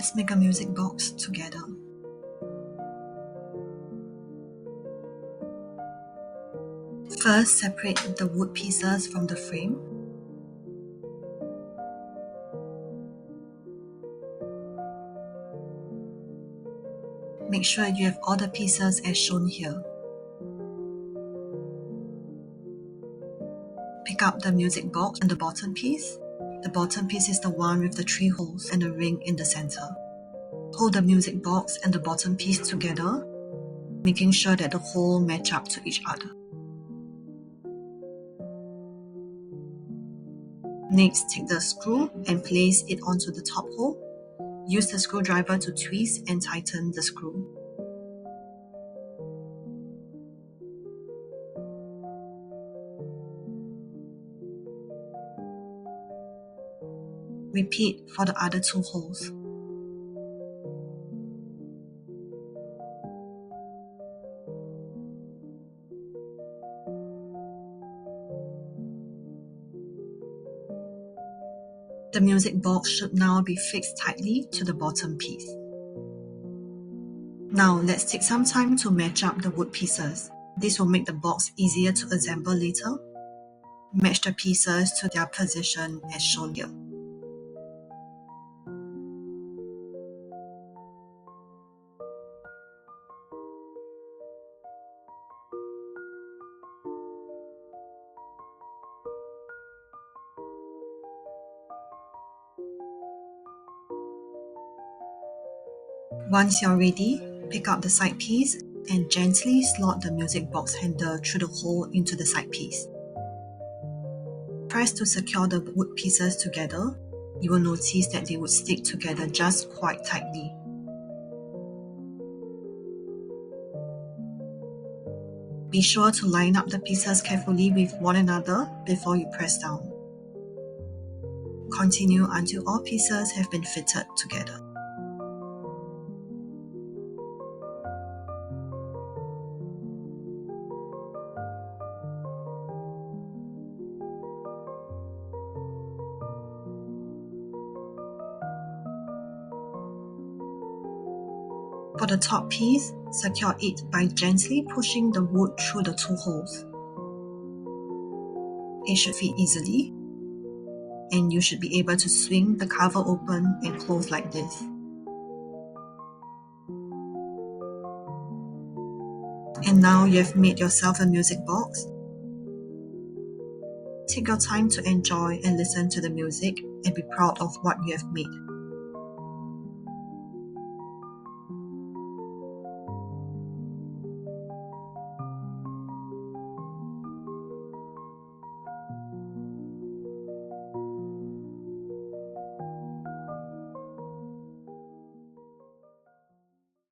Let's make a music box together. First, separate the wood pieces from the frame. Make sure you have all the pieces as shown here. Pick up the music box and the bottom piece. The bottom piece is the one with the 3 holes and a ring in the center. Hold the music box and the bottom piece together, making sure that the holes match up to each other. Next, take the screw and place it onto the top hole. Use the screwdriver to twist and tighten the screw. Repeat for the other 2 holes. The music box should now be fixed tightly to the bottom piece. Now let's take some time to match up the wood pieces. This will make the box easier to assemble later. Match the pieces to their position as shown here. Once you're ready, pick up the side piece and gently slot the music box handle through the hole into the side piece. Press to secure the wood pieces together. You will notice that they would stick together just quite tightly. Be sure to line up the pieces carefully with one another before you press down. Continue until all pieces have been fitted together. For the top piece, secure it by gently pushing the wood through the 2 holes. It should fit easily, and you should be able to swing the cover open and close like this. And now you have made yourself a music box. Take your time to enjoy and listen to the music and be proud of what you have made.